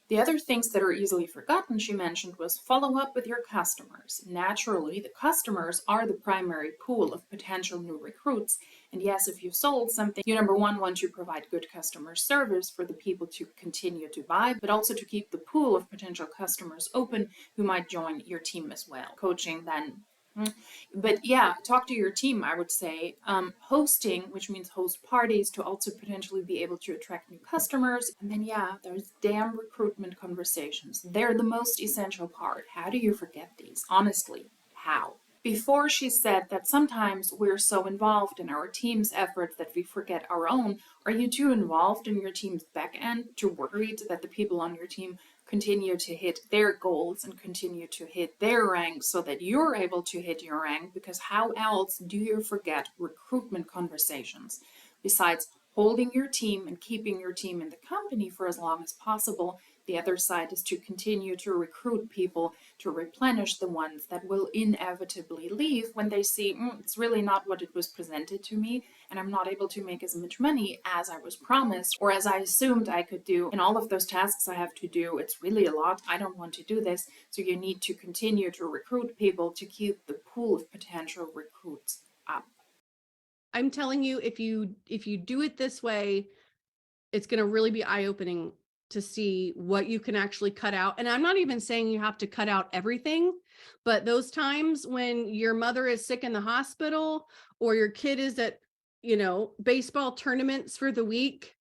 The other things that are easily forgotten she mentioned was follow up with your customers. Naturally, the customers are the primary pool of potential new recruits. And yes, if you've sold something, you number one want to provide good customer service for the people to continue to buy, but also to keep the pool of potential customers open who might join your team as well. Coaching then. But yeah, talk to your team, I would say. Hosting, which means host parties to also potentially be able to attract new customers. And then, yeah, there's damn recruitment conversations. They're the most essential part. How do you forget these? Honestly, how? Before, she said that sometimes we're so involved in our team's efforts that we forget our own. Are you too involved in your team's back end, too worried that the people on your team continue to hit their goals and continue to hit their rank so that you're able to hit your rank? Because how else do you forget recruitment conversations? Besides holding your team and keeping your team in the company for as long as possible, the other side is to continue to recruit people to replenish the ones that will inevitably leave when they see it's really not what it was presented to me, and I'm not able to make as much money as I was promised or as I assumed I could do. And all of those tasks I have to do, it's really a lot. I don't want to do this. So you need to continue to recruit people to keep the pool of potential recruits up. I'm telling you, if you do it this way, it's going to really be eye-opening to see what you can actually cut out. And I'm not even saying you have to cut out everything, but those times when your mother is sick in the hospital, or your kid is at, baseball tournaments for the week,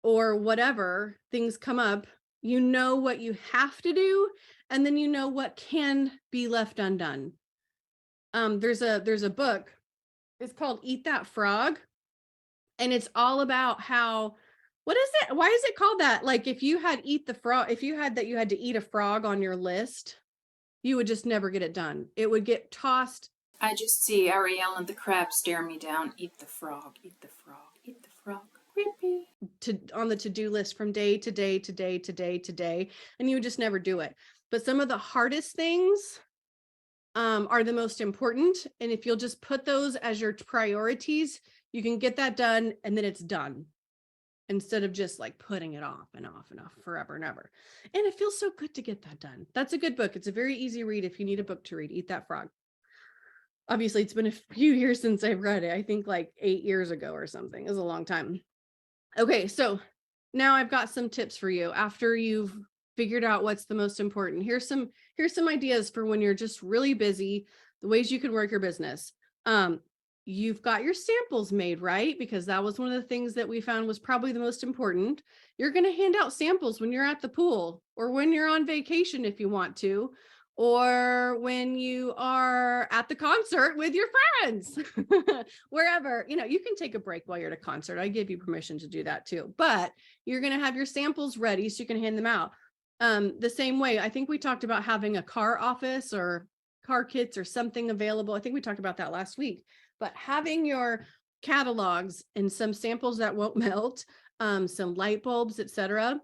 or whatever, things come up, you know what you have to do, and then you know what can be left undone. There's a book, it's called Eat That Frog. And it's all about how, what is it? Why is it called that? Like if you had you had to eat a frog on your list, you would just never get it done. It would get tossed. I just see Ariel and the crab stare me down. Eat the frog, eat the frog, eat the frog. Creepy. On the to-do list from day to day to day to day to day. And you would just never do it. But some of the hardest things are the most important. And if you'll just put those as your priorities, you can get that done, and then it's done, instead of just like putting it off and off and off forever and ever. And it feels so good to get that done. That's a good book. It's a very easy read if you need a book to read. Eat That Frog. Obviously, it's been a few years since I've read it. I think like 8 years ago or something. It was a long time. Okay, so now I've got some tips for you after you've figured out what's the most important. Here's some ideas for when you're just really busy, the ways you can work your business. You've got your samples made, right? Because that was one of the things that we found was probably the most important. You're going to hand out samples when you're at the pool, or when you're on vacation if you want to, or when you are at the concert with your friends, wherever, you can take a break while you're at a concert. I give you permission to do that too, but you're going to have your samples ready so you can hand them out. The same way, I think we talked about having a car office or car kits or something available. I think we talked about that last week. But having your catalogs and some samples that won't melt, some light bulbs, etc.,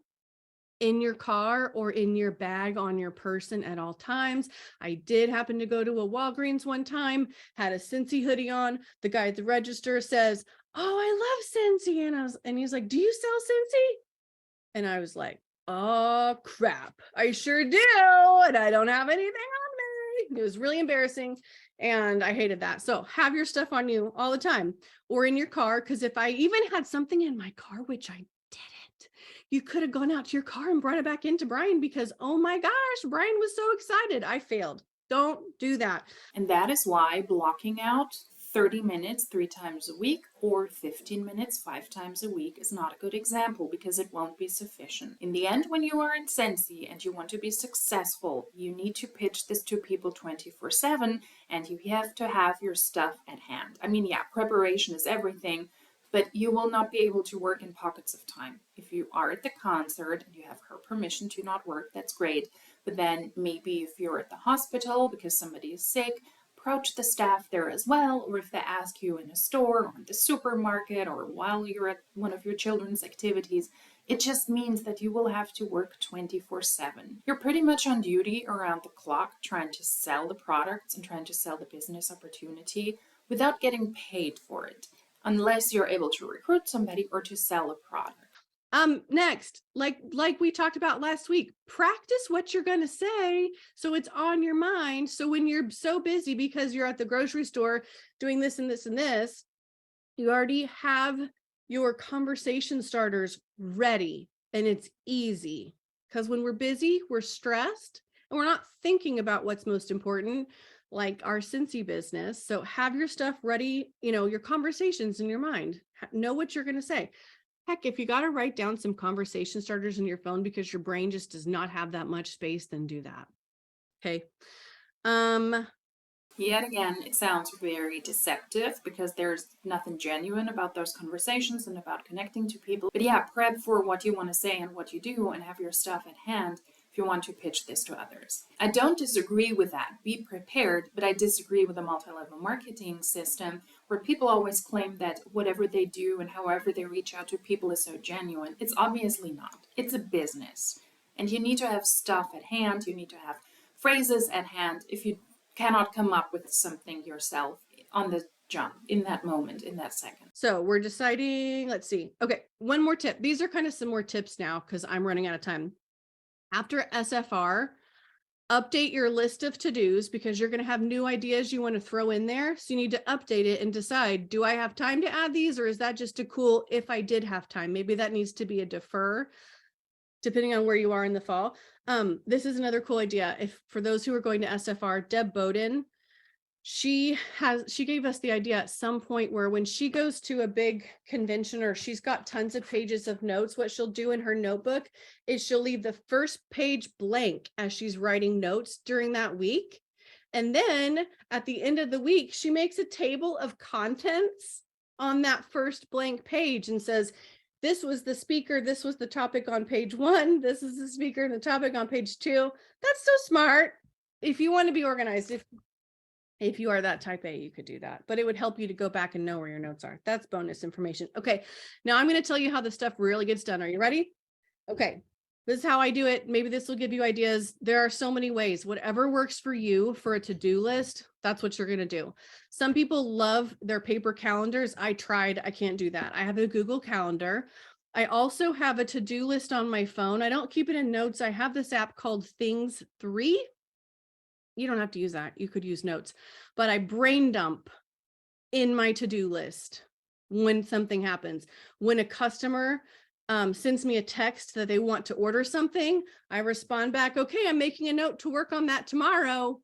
in your car or in your bag on your person at all times. I did happen to go to a Walgreens one time, had a Scentsy hoodie on. The guy at the register says, "Oh, I love Scentsy," and he's like, "Do you sell Scentsy?" And I was like, "Oh crap, I sure do, and I don't have anything on me." It was really embarrassing. And I hated that. So have your stuff on you all the time, or in your car. Because if I even had something in my car, which I didn't, you could have gone out to your car and brought it back into Brian, because, oh my gosh, Brian was so excited. I failed. Don't do that. And that is why blocking out 30 minutes 3 times a week or 15 minutes 5 times a week is not a good example because it won't be sufficient. In the end, when you are in Scentsy and you want to be successful, you need to pitch this to people 24/7 and you have to have your stuff at hand. I mean, yeah, preparation is everything, but you will not be able to work in pockets of time. If you are at the concert and you have her permission to not work, that's great. But then maybe if you're at the hospital because somebody is sick, approach the staff there as well, or if they ask you in a store or in the supermarket or while you're at one of your children's activities, it just means that you will have to work 24/7. You're pretty much on duty around the clock trying to sell the products and trying to sell the business opportunity without getting paid for it, unless you're able to recruit somebody or to sell a product. Next, like we talked about last week, practice what you're going to say so it's on your mind. So when you're so busy because you're at the grocery store doing this and this and this, you already have your conversation starters ready and it's easy. Because when we're busy, we're stressed and we're not thinking about what's most important, like our Scentsy business. So have your stuff ready, your conversations in your mind, know what you're going to say. Heck, if you got to write down some conversation starters in your phone because your brain just does not have that much space, then do that. Okay. Yet again, it sounds very deceptive because there's nothing genuine about those conversations and about connecting to people. But yeah, prep for what you want to say and what you do and have your stuff at hand if you want to pitch this to others. I don't disagree with that. Be prepared, but I disagree with the multi-level marketing system where people always claim that whatever they do and however they reach out to people is so genuine. It's obviously not. It's a business. And you need to have stuff at hand. You need to have phrases at hand. If you cannot come up with something yourself on the jump, in that moment, in that second. So we're deciding, let's see. Okay, one more tip. These are kind of some more tips now because I'm running out of time. After SFR, update your list of to-dos because you're going to have new ideas you want to throw in there. So you need to update it and decide, do I have time to add these or is that just a cool if I did have time? Maybe that needs to be a defer depending on where you are in the fall. This is another cool idea. If for those who are going to SFR, Deb Bowden, she gave us the idea at some point where when she goes to a big convention or she's got tons of pages of notes, what she'll do in her notebook is she'll leave the first page blank as she's writing notes during that week. And then at the end of the week, she makes a table of contents on that first blank page and says, this was the speaker, this was the topic on page 1, this is the speaker and the topic on page 2. That's so smart. If you want to be organized, if you are that type A, you could do that, but it would help you to go back and know where your notes are. That's bonus information. Okay, now I'm going to tell you how this stuff really gets done. Are you ready? Okay, this is how I do it. Maybe this will give you ideas. There are so many ways. Whatever works for you for a to-do list, that's what you're going to do. Some people love their paper calendars. I tried. I can't do that. I have a Google Calendar. I also have a to-do list on my phone. I don't keep it in notes. I have this app called Things 3. You don't have to use that. You could use notes, but I brain dump in my to-do list when something happens. When a customer sends me a text that they want to order something, I respond back, okay, I'm making a note to work on that tomorrow.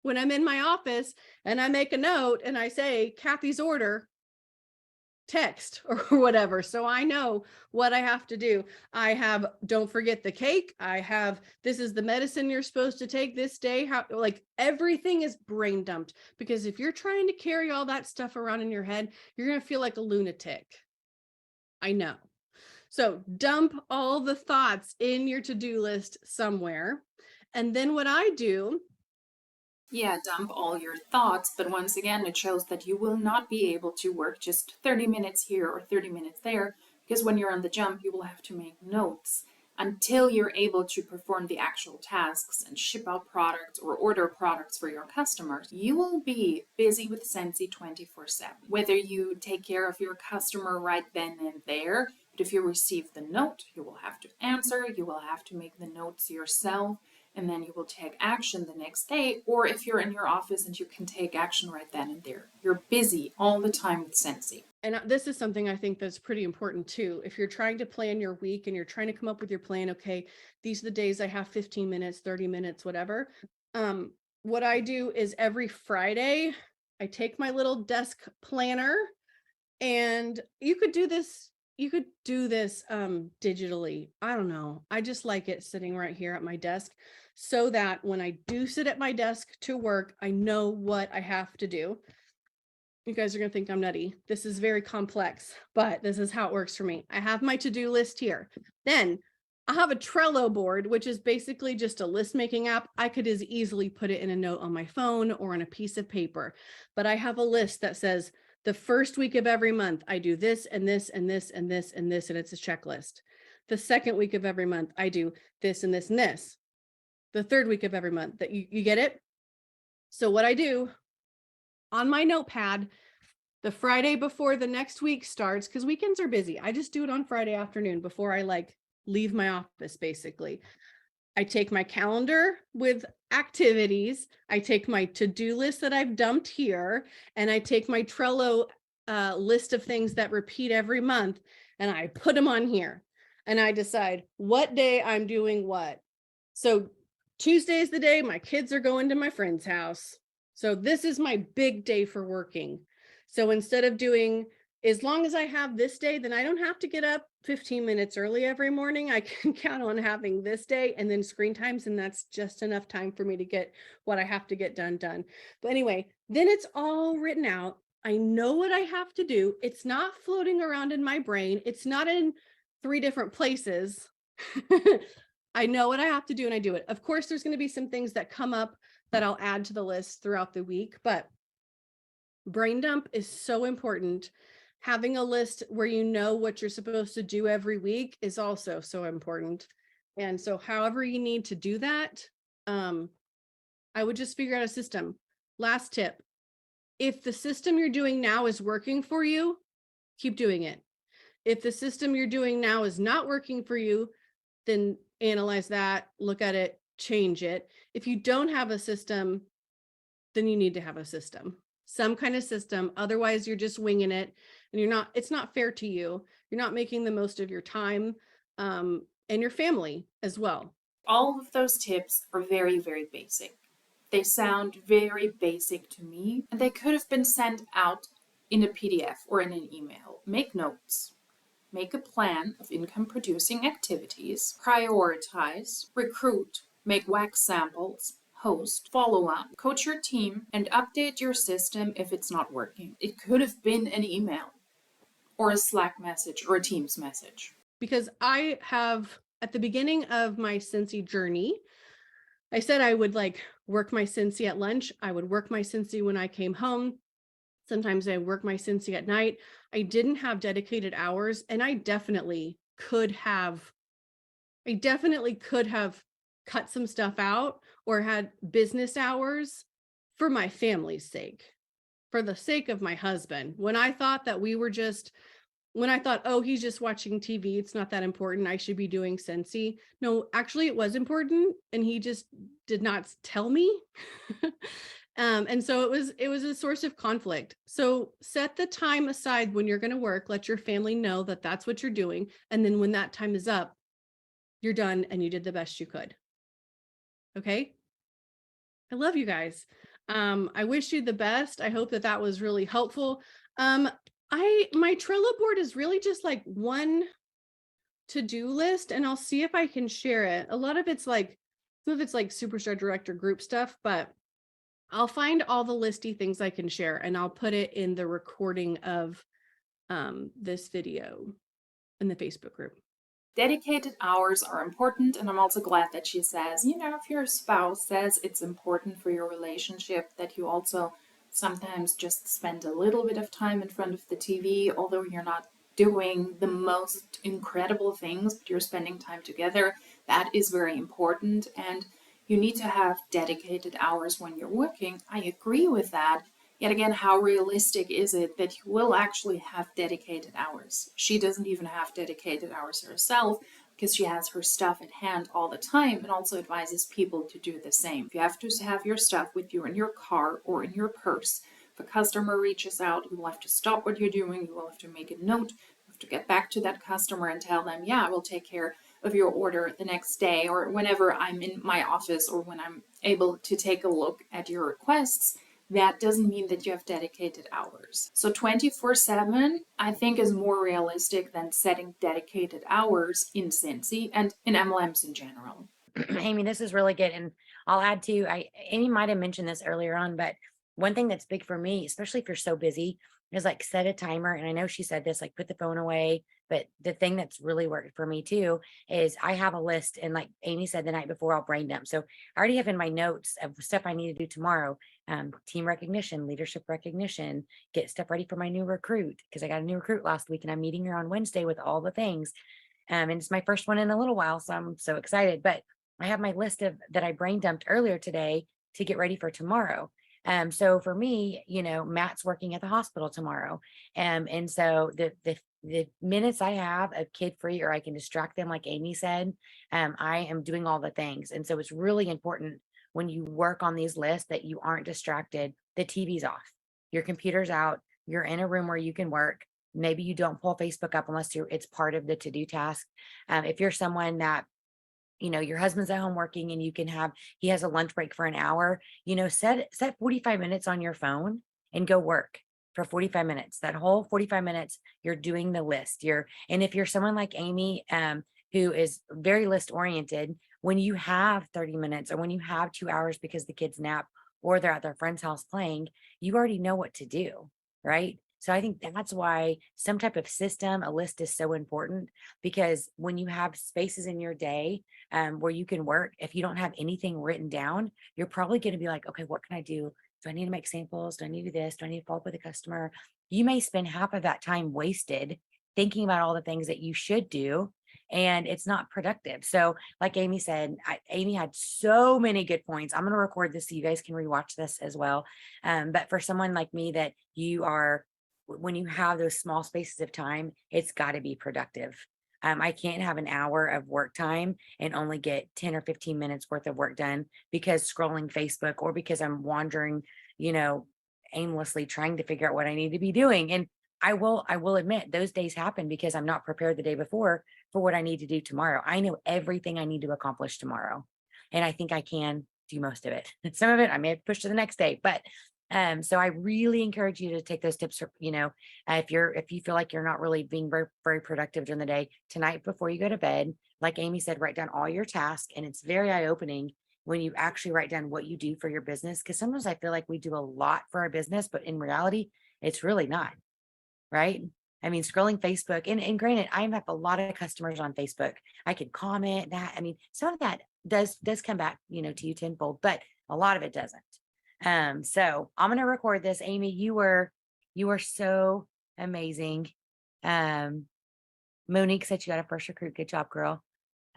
When I'm in my office and I make a note and I say, Kathy's order, text or whatever. So I know what I have to do. I have, don't forget the cake. I have, this is the medicine you're supposed to take this day. How, like everything is brain dumped because if you're trying to carry all that stuff around in your head, you're going to feel like a lunatic. I know. So dump all the thoughts in your to-do list somewhere. And then what I do, yeah, dump all your thoughts, but once again, it shows that you will not be able to work just 30 minutes here or 30 minutes there, because when you're on the jump, you will have to make notes until you're able to perform the actual tasks and ship out products or order products for your customers. You will be busy with Scentsy 24/7, whether you take care of your customer right then and there, but if you receive the note, you will have to answer, you will have to make the notes yourself, and then you will take action the next day. Or if you're in your office and you can take action right then and there. You're busy all the time with Scentsy. And this is something I think that's pretty important too. If you're trying to plan your week and you're trying to come up with your plan, okay, these are the days I have 15 minutes, 30 minutes, whatever. What I do is every Friday, I take my little desk planner, and you could do this digitally. I don't know. I just like it sitting right here at my desk so that when I do sit at my desk to work, I know what I have to do. You guys are going to think I'm nutty. This is very complex, but this is how it works for me. I have my to-do list here. Then I have a Trello board, which is basically just a list making app. I could as easily put it in a note on my phone or on a piece of paper, but I have a list that says the first week of every month, I do this and this and this and this and this, and it's a checklist. The second week of every month, I do this and this and this. The third week of every month, that you get it? So what I do on my notepad, the Friday before the next week starts, because weekends are busy, I just do it on Friday afternoon before I leave my office, basically. I take my calendar with activities, I take my to-do list that I've dumped here, and I take my Trello list of things that repeat every month, and I put them on here, and I decide what day I'm doing what. So Tuesday is the day my kids are going to my friend's house. So this is my big day for working. So instead of doing, as long as I have this day, then I don't have to get up 15 minutes early every morning. I can count on having this day and then screen times, and that's just enough time for me to get what I have to get done. But anyway, then it's all written out. I know what I have to do. It's not floating around in my brain. It's not in 3 different places. I know what I have to do and I do it. Of course, there's going to be some things that come up that I'll add to the list throughout the week, but brain dump is so important. Having a list where you know what you're supposed to do every week is also so important. And so however you need to do that, I would just figure out a system. Last tip, if the system you're doing now is working for you, keep doing it. If the system you're doing now is not working for you, then analyze that, look at it, change it. If you don't have a system, then you need to have a system, some kind of system. Otherwise, you're just winging it, and it's not fair to you. You're not making the most of your time and your family as well. All of those tips are very, very basic. They sound very basic to me, and they could have been sent out in a PDF or in an email. Make notes. Make a plan of income-producing activities, prioritize, recruit, make wax samples, host, follow up, coach your team, and update your system if it's not working. It could have been an email or a Slack message or a Teams message. Because I have, at the beginning of my Scentsy journey, I said I would work my Scentsy at lunch. I would work my Scentsy when I came home. Sometimes I work my Scentsy at night. I didn't have dedicated hours, and I definitely could have cut some stuff out or had business hours for my family's sake, for the sake of my husband. When I thought, oh, he's just watching TV, it's not that important, I should be doing Scentsy. No, actually it was important, and he just did not tell me. And so it was a source of conflict. So set the time aside when you're going to work, let your family know that that's what you're doing. And then when that time is up, you're done and you did the best you could. Okay. I love you guys. I wish you the best. I hope that was really helpful. My Trello board is really just one to-do list, and I'll see if I can share it. A lot of it's some of it's Superstar Director group stuff, but I'll find all the listy things I can share, and I'll put it in the recording of this video in the Facebook group. Dedicated hours are important, and I'm also glad that she says, if your spouse says it's important for your relationship, that you also sometimes just spend a little bit of time in front of the TV, although you're not doing the most incredible things, but you're spending time together. That is very important, and you need to have dedicated hours when you're working. I agree with that. Yet again, how realistic is it that you will actually have dedicated hours? She doesn't even have dedicated hours herself because she has her stuff at hand all the time, and also advises people to do the same. If you have to have your stuff with you in your car or in your purse, if a customer reaches out, you will have to stop what you're doing. You will have to make a note. You have to get back to that customer and tell them, yeah, I will take care of your order the next day, or whenever I'm in my office, or when I'm able to take a look at your requests. that doesn't mean that you have dedicated hours. So 24/7, I think, is more realistic than setting dedicated hours in Scentsy and in MLMs in general. Amy, this is really good. And I'll add to, Amy might have mentioned this earlier on, but one thing that's big for me, especially if you're so busy, is like set a timer. And I know she said this, like put the phone away. But the thing that's really worked for me too is I have a list. And like Amy said the night before, I'll brain dump. So I already have in my notes of stuff I need to do tomorrow. Team recognition, leadership recognition, get stuff ready for my new recruit, because I got a new recruit last week and I'm meeting her on Wednesday with all the things. And it's my first one in a little while. So I'm so excited. But I have my list of that I brain dumped earlier today to get ready for tomorrow. So for me, Matt's working at the hospital tomorrow. And so the minutes I have of kid free, or I can distract them, like Amy said, I am doing all the things. And so it's really important when you work on these lists that you aren't distracted. The TV's off, your computer's out, you're in a room where you can work. Maybe you don't pull Facebook up unless it's part of the to-do task. If you're someone that, your husband's at home working and he has a lunch break for an hour, set 45 minutes on your phone and go work for 45 minutes. That whole 45 minutes, you're doing the list. And if you're someone like Amy, who is very list oriented, when you have 30 minutes or when you have 2 hours because the kids nap or they're at their friend's house playing, you already know what to do, right? So I think that's why some type of system, a list, is so important, because when you have spaces in your day where you can work, if you don't have anything written down, you're probably going to be like, okay, what can I do? Do I need to make samples? Do I need to do this? Do I need to follow up with a customer? You may spend half of that time wasted thinking about all the things that you should do, and it's not productive. So like Amy said, Amy had so many good points. I'm going to record this so you guys can rewatch this as well. But for someone like me, that when you have those small spaces of time, it's got to be productive. I can't have an hour of work time and only get 10 or 15 minutes worth of work done because scrolling Facebook, or because I'm wandering, aimlessly trying to figure out what I need to be doing. And I will admit those days happen because I'm not prepared the day before for what I need to do tomorrow. I know everything I need to accomplish tomorrow, and I think I can do most of it. Some of it I may have to push to the next day, but so I really encourage you to take those tips. If you feel like you're not really being very, very productive during the day, tonight before you go to bed, like Amy said, write down all your tasks. And it's very eye-opening when you actually write down what you do for your business, because sometimes I feel like we do a lot for our business, but in reality, it's really not, right? I mean, scrolling Facebook, and granted, I have a lot of customers on Facebook. I can comment that. I mean, some of that does come back, to you tenfold, but a lot of it doesn't. So I'm going to record this. Amy, you were so amazing. Monique said you got a first recruit. Good job, girl.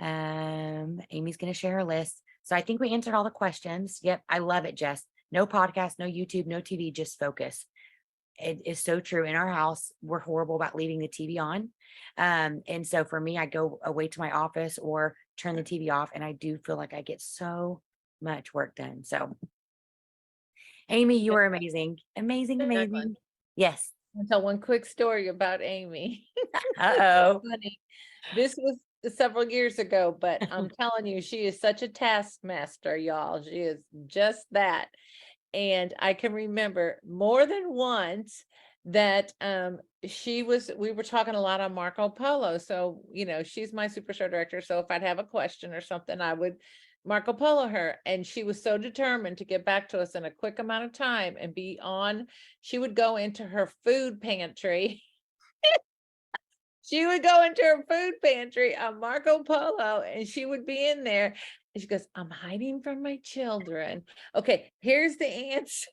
Amy's going to share her list. So I think we answered all the questions. Yep. I love it, Jess. No podcast, no YouTube, no TV, just focus. It is so true. In our house, we're horrible about leaving the TV on. And so for me, I go away to my office or turn the TV off, and I do feel like I get so much work done. So Amy, you are amazing. Amazing, amazing. Yes. I'll tell one quick story about Amy. Uh-oh. Funny. This was several years ago, but I'm telling you, she is such a taskmaster, y'all. She is just that. And I can remember more than once that we were talking a lot on Marco Polo. So, she's my superstar director. So if I'd have a question or something, I would Marco Polo her, and she was so determined to get back to us in a quick amount of time and be on. She would go into her food pantry. She would go into her food pantry on Marco Polo, and she would be in there, and she goes, I'm hiding from my children. Okay, here's the answer.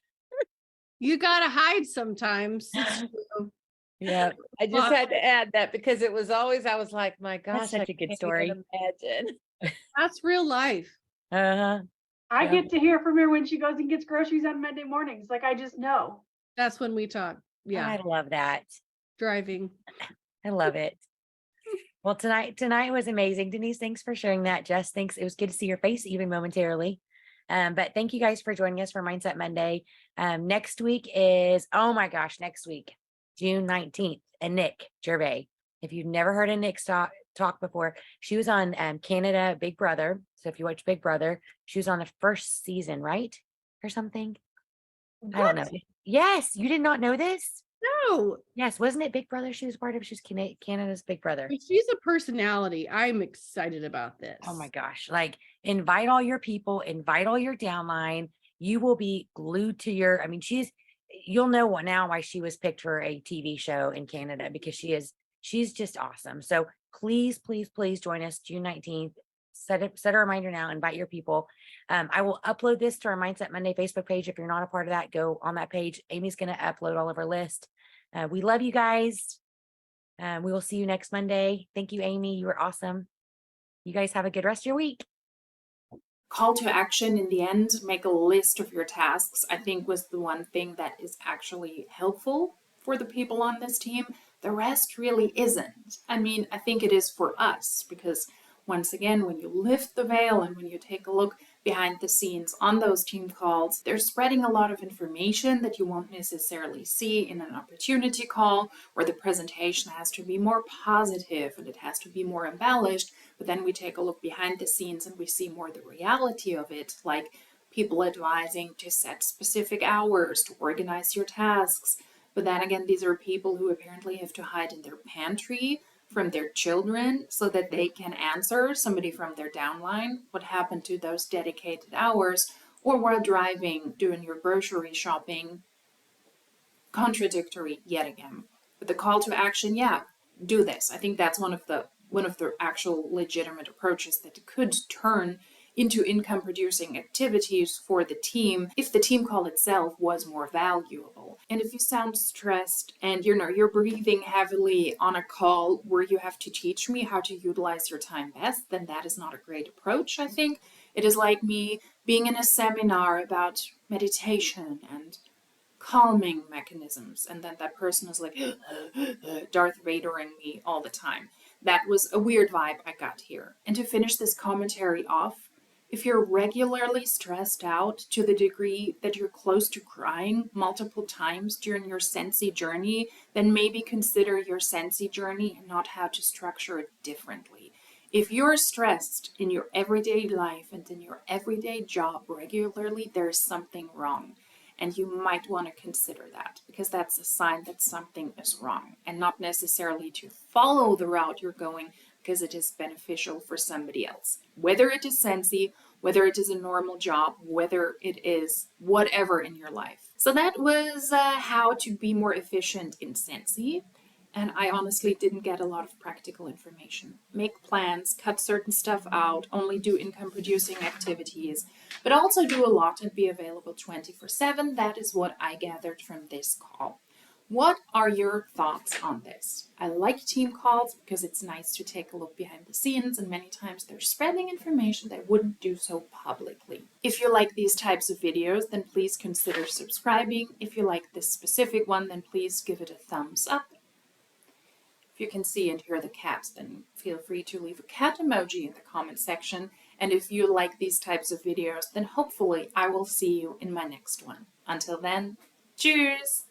You gotta hide sometimes. Yeah. I just had to add that because it was always, I was like, my gosh, such a good can't story. even imagine. That's real life. Uh-huh. I Yeah. get to hear from her when she goes and gets groceries on Monday mornings. Like, I just know. That's when we talk. Yeah. I love that. Driving. I love it. Well, tonight was amazing. Denise, thanks for sharing that. Jess, thanks. It was good to see your face even momentarily. But thank you guys for joining us for Mindset Monday. Next week is, oh my gosh, next week, June 19th, and Nick Gervais. If you've never heard of Nick's talk before, she was on Canada Big Brother. So if you watch Big Brother, she was on the first season, right? Or something. I don't know. What? Yes, you did not know this? No. Yes, wasn't it Big Brother she was part of? She was Canada's Big Brother. If she's a personality, I'm excited about this. Oh my gosh. Like, invite all your people, invite all your downline. You will be glued to your, I mean, you'll know what now why she was picked for a TV show in Canada, because she's just awesome. So please, please, please join us June 19th. Set a reminder now, invite your people. I will upload this to our Mindset Monday Facebook page. If you're not a part of that, go on that page. Amy's going to upload all of our list. We love you guys. We will see you next Monday. Thank you, Amy. You were awesome. You guys have a good rest of your week. Call to action in the end, make a list of your tasks, I think was the one thing that is actually helpful for the people on this team. The rest really isn't. I mean, I think it is for us because once again, when you lift the veil and when you take a look behind the scenes on those team calls, they're spreading a lot of information that you won't necessarily see in an opportunity call, where the presentation has to be more positive and it has to be more embellished. But then we take a look behind the scenes and we see more the reality of it, like people advising to set specific hours, to organize your tasks. But then again, these are people who apparently have to hide in their pantry from their children so that they can answer somebody from their downline what happened to those dedicated hours, or while driving, doing your grocery shopping. Contradictory yet again. But the call to action, yeah, do this. I think that's one of the actual legitimate approaches that could turn into income producing activities for the team if the team call itself was more valuable. And if you sound stressed and you're breathing heavily on a call where you have to teach me how to utilize your time best, then that is not a great approach, I think. It is like me being in a seminar about meditation and calming mechanisms, and then that person is like Darth Vadering me all the time. That was a weird vibe I got here. And to finish this commentary off, if you're regularly stressed out to the degree that you're close to crying multiple times during your Scentsy journey, then maybe consider your Scentsy journey and not how to structure it differently. If you're stressed in your everyday life and in your everyday job regularly, there's something wrong. And you might want to consider that, because that's a sign that something is wrong, and not necessarily to follow the route you're going because it is beneficial for somebody else. Whether it is Scentsy, whether it is a normal job, whether it is whatever in your life. So that was how to be more efficient in Scentsy. And I honestly didn't get a lot of practical information. Make plans, cut certain stuff out, only do income producing activities, but also do a lot and be available 24/7. That is what I gathered from this call. What are your thoughts on this? I like team calls because it's nice to take a look behind the scenes, and many times they're spreading information that wouldn't do so publicly. If you like these types of videos, then please consider subscribing. If you like this specific one, then please give it a thumbs up. If you can see and hear the cats, then feel free to leave a cat emoji in the comment section. And if you like these types of videos, then hopefully I will see you in my next one. Until then, cheers!